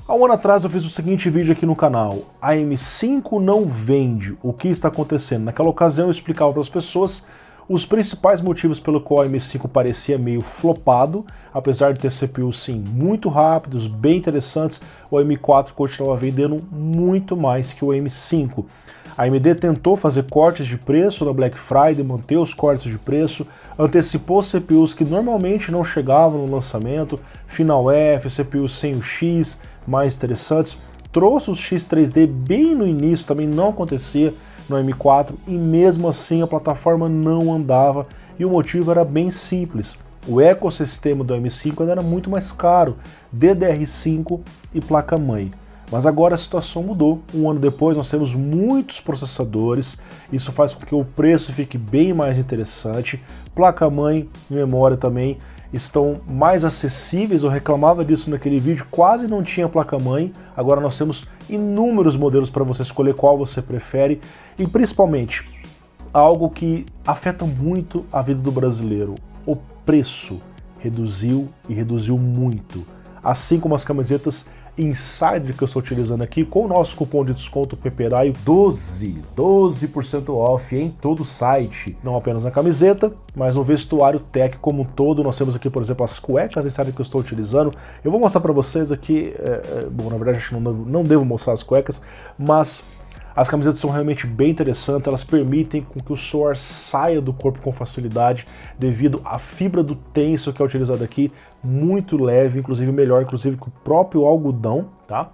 Há um ano atrás eu fiz o seguinte vídeo aqui no canal: a M5 não vende, o que está acontecendo? Naquela ocasião eu explicava para as pessoas os principais motivos pelo qual a M5 parecia meio flopado, apesar de ter CPUs sim muito rápidos, bem interessantes, o M4 continuava vendendo muito mais que o M5. A AMD tentou fazer cortes de preço na Black Friday, manter os cortes de preço, antecipou CPUs que normalmente não chegavam no lançamento, Final F, CPUs sem o X, mais interessantes, trouxe os X3D bem no início, também não acontecia no M4, e mesmo assim a plataforma não andava, e o motivo era bem simples. O ecossistema do M5 ainda era muito mais caro, DDR5 e placa-mãe. Mas agora a situação mudou. Um ano depois nós temos muitos processadores, isso faz com que o preço fique bem mais interessante, placa-mãe e memória também estão mais acessíveis. Eu reclamava disso naquele vídeo, quase não tinha placa-mãe, agora nós temos inúmeros modelos para você escolher qual você prefere, e principalmente, algo que afeta muito a vida do brasileiro: o preço reduziu, e reduziu muito, assim como as camisetas Insider que eu estou utilizando aqui, com o nosso cupom de desconto PEPERAIO 12% off em todo o site, não apenas na camiseta, mas no vestuário tech como um todo. Nós temos aqui, por exemplo, as cuecas Insider que eu estou utilizando. Eu vou mostrar para vocês aqui, bom, na verdade acho que não devo mostrar as cuecas, mas as camisetas são realmente bem interessantes, elas permitem com que o suor saia do corpo com facilidade devido à fibra do tênsil que é utilizada aqui, muito leve, inclusive melhor que o próprio algodão, tá?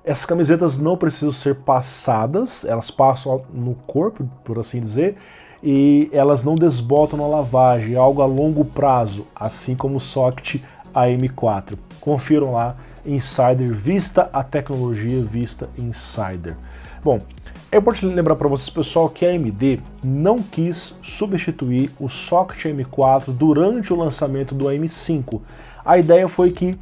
Essas camisetas não precisam ser passadas, elas passam no corpo, por assim dizer, e elas não desbotam na lavagem, é algo a longo prazo, assim como o Socket AM4. Confiram lá, Insider, vista a tecnologia, vista Insider. Bom, é importante lembrar para vocês, pessoal, que a AMD não quis substituir o Socket M4 durante o lançamento do M5. A ideia foi que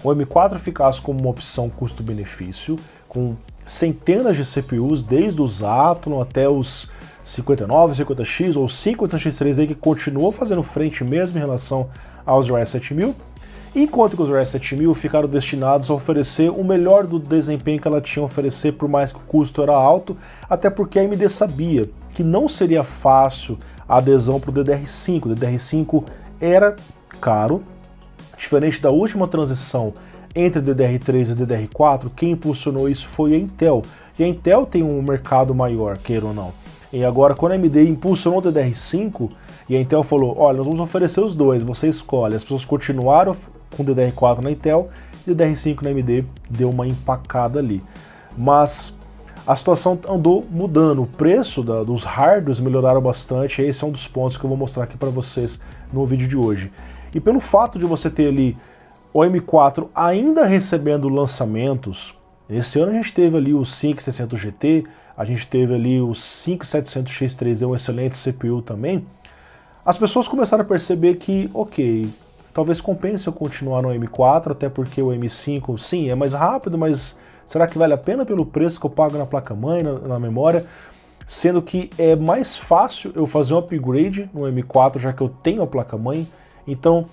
o M4 ficasse como uma opção custo-benefício, com centenas de CPUs, desde os Atom até os 59, 50X ou 50X3 que continuou fazendo frente mesmo em relação aos Ryzen 7000, enquanto que os Ryzen 7000 ficaram destinados a oferecer o melhor do desempenho que ela tinha a oferecer, por mais que o custo era alto, até porque a AMD sabia que não seria fácil a adesão para o DDR5. O DDR5 era caro, diferente da última transição entre DDR3 e DDR4, quem impulsionou isso foi a Intel, e a Intel tem um mercado maior, queira ou não. E agora, quando a AMD impulsionou o DDR5, e a Intel falou: olha, nós vamos oferecer os dois, você escolhe. As pessoas continuaram com DDR4 na Intel e DDR5 na AMD deu uma empacada ali. Mas a situação andou mudando, o preço dos hardwares melhoraram bastante, e esse é um dos pontos que eu vou mostrar aqui para vocês no vídeo de hoje. E pelo fato de você ter ali o M4 ainda recebendo lançamentos, esse ano a gente teve ali o 5600 GT, a gente teve ali o 5700X3D, um excelente CPU também, as pessoas começaram a perceber que, ok, talvez compense eu continuar no M4, até porque o M5, sim, é mais rápido, mas será que vale a pena pelo preço que eu pago na placa-mãe, na memória? Sendo que é mais fácil eu fazer um upgrade no M4, já que eu tenho a placa-mãe. Então,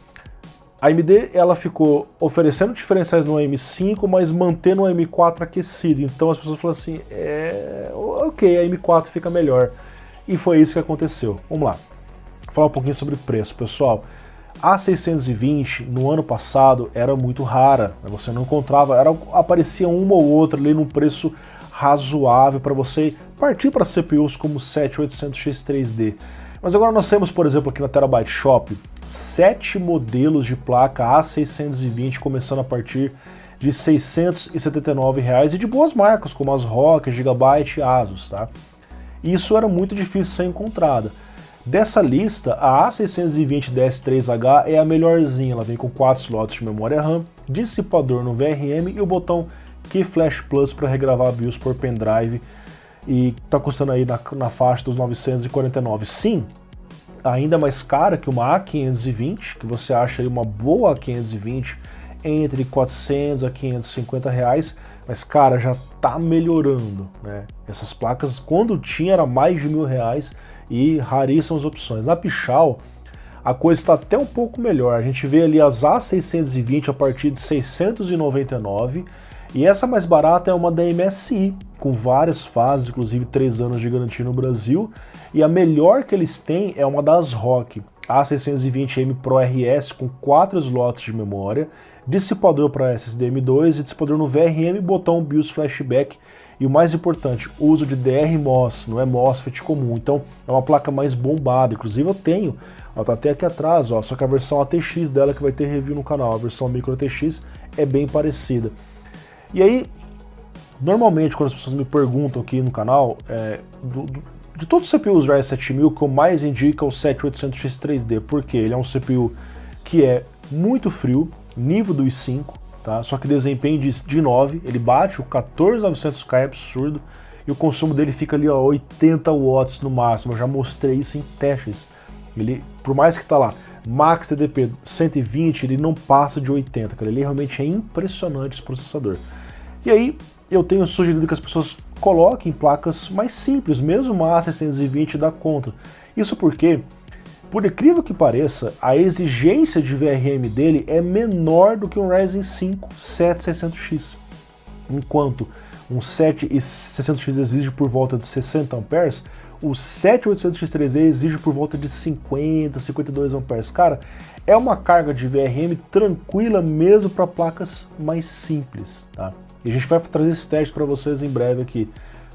a AMD ela ficou oferecendo diferenciais no M5, mas mantendo o M4 aquecido. Então as pessoas falaram assim, ok, a M4 fica melhor. E foi isso que aconteceu. Vamos lá. Falar um pouquinho sobre preço, pessoal. A 620 no ano passado era muito rara, você não encontrava, aparecia uma ou outra ali num preço razoável para você partir para CPUs como o 7800X3D. Mas agora nós temos, por exemplo, aqui na Terabyte Shop, 7 modelos de placa A620 começando a partir de R$ 679 e de boas marcas como as ROG, Gigabyte e Asus, tá? Isso era muito difícil de ser encontrada. Dessa lista, a A620 DS3H é a melhorzinha, ela vem com 4 slots de memória RAM, dissipador no VRM e o botão Key Flash Plus para regravar BIOS por pendrive, e está custando aí na faixa dos 949. Sim, ainda mais cara que uma A520, que você acha aí uma boa A520 entre 400 a 550 reais, mas cara, já tá melhorando, né? Essas placas, quando tinha, era mais de R$ 1.000 e raríssimas opções. Na Pichau, a coisa está até um pouco melhor. A gente vê ali as A620 a partir de 699 E essa mais barata é uma da MSI, com várias fases, inclusive 3 anos de garantia no Brasil. E a melhor que eles têm é uma das ROG, A620M Pro RS, com 4 slots de memória, dissipador para SSD M2 e dissipador no VRM, botão BIOS flashback. E o mais importante, o uso de DRMOS, não é MOSFET comum. Então é uma placa mais bombada. Inclusive eu tenho, ela tá até aqui atrás, ó, só que a versão ATX dela que vai ter review no canal, a versão Micro ATX é bem parecida. E aí, normalmente quando as pessoas me perguntam aqui no canal, de todos os CPUs Ryzen 7000, o que eu mais indico é o 7800X 3D, porque ele é um CPU que é muito frio, nível do i5, tá? Só que desempenho de 9, ele bate o 14900K, é absurdo, e o consumo dele fica ali a 80 watts no máximo. Eu já mostrei isso em testes. Ele, por mais que tá lá, Max TDP 120, ele não passa de 80, cara. Ele realmente é impressionante esse processador. E aí, eu tenho sugerido que as pessoas coloquem placas mais simples, mesmo uma A620 dá conta. Isso porque, por incrível que pareça, a exigência de VRM dele é menor do que um Ryzen 5 7600X. Enquanto um 7600X exige por volta de 60 amperes, o 7800X3D exige por volta de 50, 52 amperes. Cara, é uma carga de VRM tranquila mesmo para placas mais simples, tá? E a gente vai trazer esse teste para vocês em breve aqui.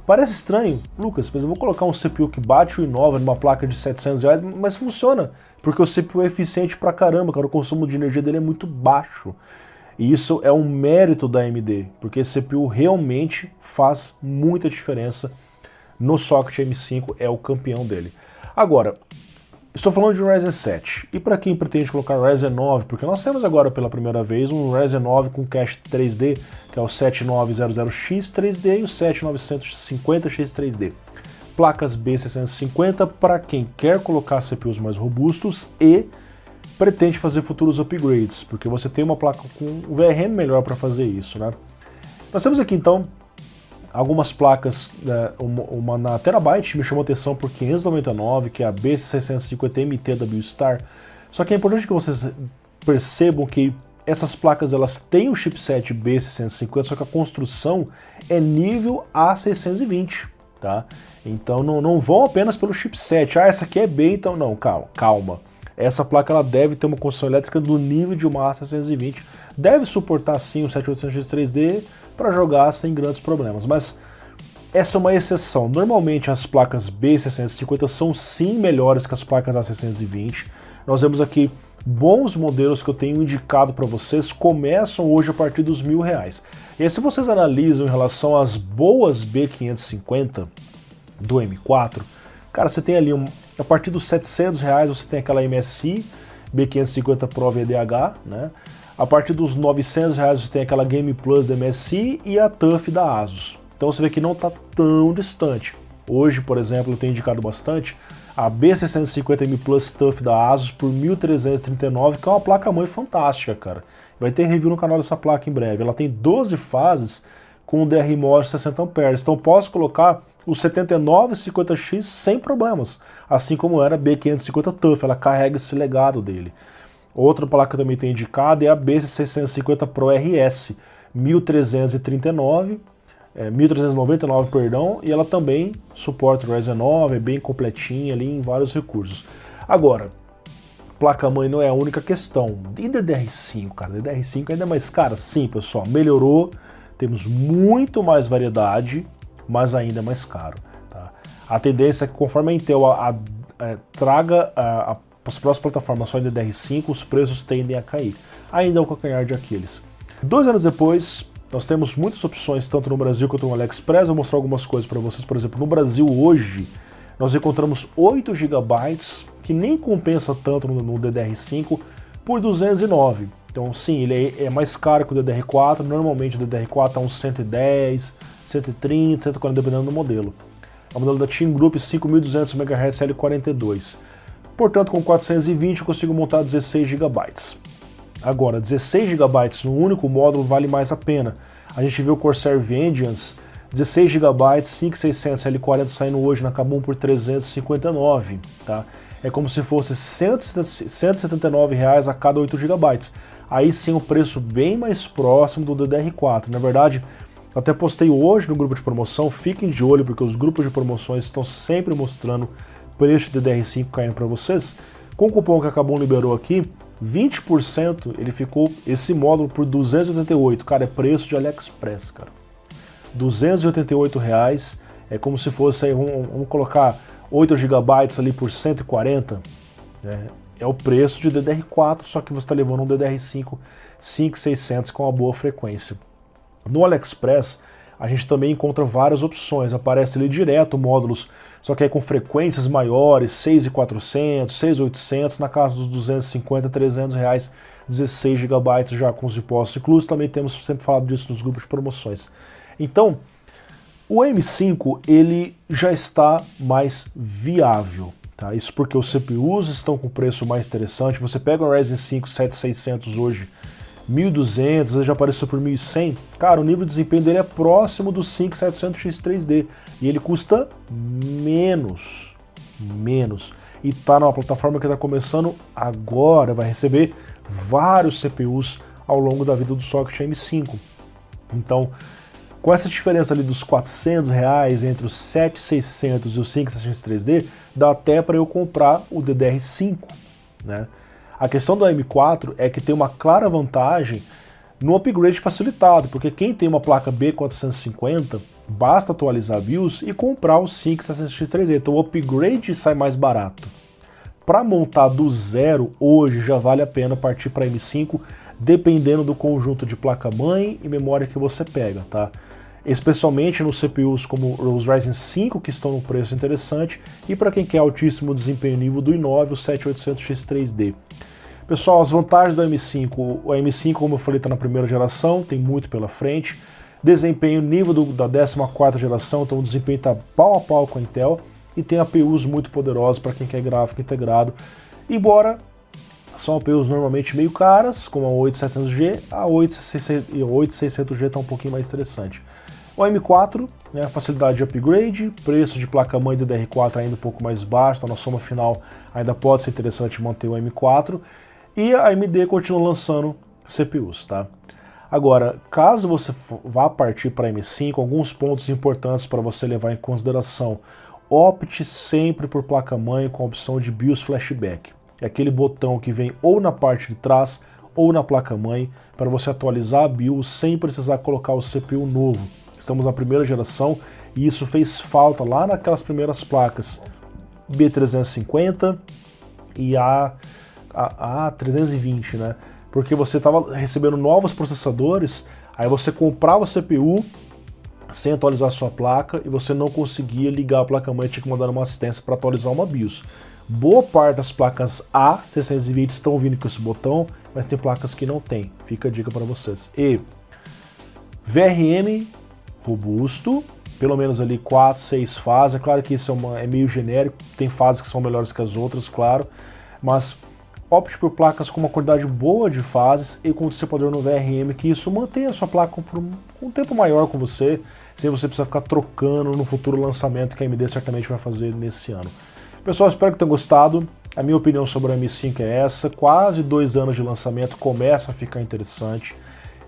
Parece estranho, Lucas, mas eu vou colocar um CPU que bate o i9 numa placa de R$700, mas funciona, porque o CPU é eficiente pra caramba, cara, o consumo de energia dele é muito baixo. E isso é um mérito da AMD, porque esse CPU realmente faz muita diferença no socket M5, é o campeão dele. Agora, estou falando de um Ryzen 7, e para quem pretende colocar Ryzen 9, porque nós temos agora pela primeira vez um Ryzen 9 com cache 3D, que é o 7900X 3D e o 7950X 3D. Placas B650 para quem quer colocar CPUs mais robustos e pretende fazer futuros upgrades, porque você tem uma placa com um VRM melhor para fazer isso, né? Nós temos aqui então algumas placas, uma na Terabyte me chamou atenção por 599, que é a B650MT da Biostar. Só que é importante que vocês percebam que essas placas elas têm o chipset B650, só que a construção é nível A620, tá? Então não vão apenas pelo chipset. Ah, essa aqui é B, então não, calma. Essa placa ela deve ter uma construção elétrica do nível de uma A620, deve suportar sim o 7800X 3D para jogar sem grandes problemas, mas essa é uma exceção. Normalmente as placas B650 são sim melhores que as placas A620. Nós vemos aqui bons modelos que eu tenho indicado para vocês, começam hoje a partir dos R$1.000. E aí, se vocês analisam em relação às boas B550 do M4, cara, você tem ali a partir dos R$700 você tem aquela MSI B550 Pro VDH, né? A partir dos R$900 você tem aquela Game Plus da MSI e a TUF da ASUS. Então você vê que não está tão distante. Hoje, por exemplo, eu tenho indicado bastante a B650M Plus TUF da ASUS por R$1.339, que é uma placa-mãe fantástica, cara. Vai ter review no canal dessa placa em breve. Ela tem 12 fases com DRMOS 60 amperes. Então posso colocar o 7950X sem problemas, assim como era a B550 TUF, ela carrega esse legado dele. Outra placa que eu também tenho indicado é a B650 Pro RS, 1399, perdão, e ela também suporta o Ryzen 9, é bem completinha ali em vários recursos. Agora, placa-mãe não é a única questão. E DDR5, cara? DDR5 ainda é mais cara? Sim, pessoal, melhorou, temos muito mais variedade, mas ainda é mais caro. Tá? A tendência é que conforme a Intel traga as próximas plataformas só em DDR5, os preços tendem a cair. Ainda é o calcanhar de Aquiles. 2 anos depois, nós temos muitas opções, tanto no Brasil quanto no AliExpress. Vou mostrar algumas coisas para vocês. Por exemplo, no Brasil hoje, nós encontramos 8 GB, que nem compensa tanto no DDR5, por 209. Então sim, ele é mais caro que o DDR4. Normalmente o DDR4 está uns 110, 130, 140, dependendo do modelo. É o modelo da Team Group 5200 MHz L42. Portanto, com 420 eu consigo montar 16 GB. Agora, 16 GB no único módulo vale mais a pena. A gente vê o Corsair Vengeance, 16 GB, 5600 L40 saindo hoje na Kabum por 359, tá? É como se fosse R$ 179 a cada 8 GB. aí sim o preço bem mais próximo do DDR4. Na verdade, eu até postei hoje no grupo de promoção, fiquem de olho porque os grupos de promoções estão sempre mostrando preço de DDR5 caindo para vocês. Com o cupom que a Kabum liberou aqui, 20% ele ficou esse módulo por 288, cara, é preço de AliExpress, cara. R$288, é como se fosse aí, vamos colocar 8 GB ali por 140, né? É o preço de DDR4, só que você está levando um DDR5 5600 com uma boa frequência. No AliExpress, a gente também encontra várias opções, aparece ali direto módulos, só que aí com frequências maiores, 6.400, 6.800, na casa dos 250, 300 reais, 16 GB já com os impostos inclusos, também temos sempre falado disso nos grupos de promoções. Então, o M5 ele já está mais viável. Tá? Isso porque os CPUs estão com preço mais interessante. Você pega o Ryzen 5 7600 hoje, 1.200, ele já apareceu por 1.100. Cara, o nível de desempenho dele é próximo do 5700X3D e ele custa menos. E tá numa plataforma que está começando agora, vai receber vários CPUs ao longo da vida do socket M5. Então, com essa diferença ali dos R$400 entre os 7600 e os 5700X3D, dá até para eu comprar o DDR5, né? A questão do M4 é que tem uma clara vantagem no upgrade facilitado, porque quem tem uma placa B450, basta atualizar a BIOS e comprar o 5700X3D, então o upgrade sai mais barato. Para montar do zero, hoje já vale a pena partir para M5, dependendo do conjunto de placa-mãe e memória que você pega, tá? Especialmente nos CPUs como os Ryzen 5, que estão num preço interessante, e para quem quer altíssimo desempenho nível do i9, o 7800X3D. Pessoal, as vantagens do M5, o M5, como eu falei, está na primeira geração, tem muito pela frente. Desempenho nível da 14ª geração, então o desempenho está pau a pau com a Intel, e tem APUs muito poderosos para quem quer gráfico integrado, embora são APUs normalmente meio caras, como a 8700G, a 8600G está um pouquinho mais interessante. O M4, né, facilidade de upgrade, preço de placa-mãe do DDR4 ainda um pouco mais baixo, então na soma final ainda pode ser interessante manter o M4, e a AMD continua lançando CPUs, tá? Agora, caso você vá partir para M5, alguns pontos importantes para você levar em consideração. Opte sempre por placa-mãe com a opção de BIOS Flashback. É aquele botão que vem ou na parte de trás ou na placa-mãe para você atualizar a BIOS sem precisar colocar o CPU novo. Estamos na primeira geração e isso fez falta lá naquelas primeiras placas B350 e a A320, né? Porque você estava recebendo novos processadores, aí você comprava o CPU sem atualizar a sua placa e você não conseguia ligar a placa-mãe, tinha que mandar uma assistência para atualizar uma BIOS. Boa parte das placas A620 estão vindo com esse botão, mas tem placas que não tem. Fica a dica para vocês. E VRM robusto, pelo menos ali 4, 6 fases. É claro que isso é meio genérico, tem fases que são melhores que as outras, claro, mas opte por placas com uma quantidade boa de fases e com dissipador no VRM, que isso mantenha a sua placa por um tempo maior com você, sem você precisar ficar trocando no futuro lançamento que a AMD certamente vai fazer nesse ano. Pessoal, espero que tenham gostado. A minha opinião sobre o M5 é essa. Quase 2 anos de lançamento, começa a ficar interessante.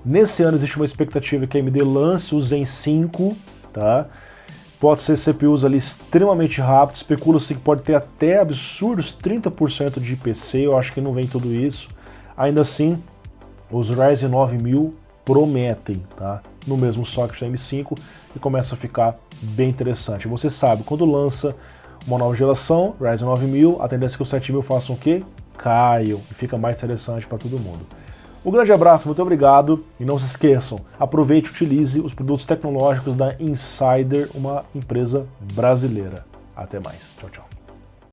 Nesse ano existe uma expectativa que a AMD lance o Zen 5, tá? Pode ser CPUs ali extremamente rápidos, especula-se que pode ter até absurdos 30% de IPC, eu acho que não vem tudo isso. Ainda assim, os Ryzen 9000 prometem, tá? No mesmo socket da M5 e começa a ficar bem interessante. Você sabe, quando lança uma nova geração, Ryzen 9000, a tendência é que os 7000 façam o quê? Caiam e fica mais interessante para todo mundo. Um grande abraço, muito obrigado e não se esqueçam, aproveite e utilize os produtos tecnológicos da Insider, uma empresa brasileira. Até mais, tchau, tchau.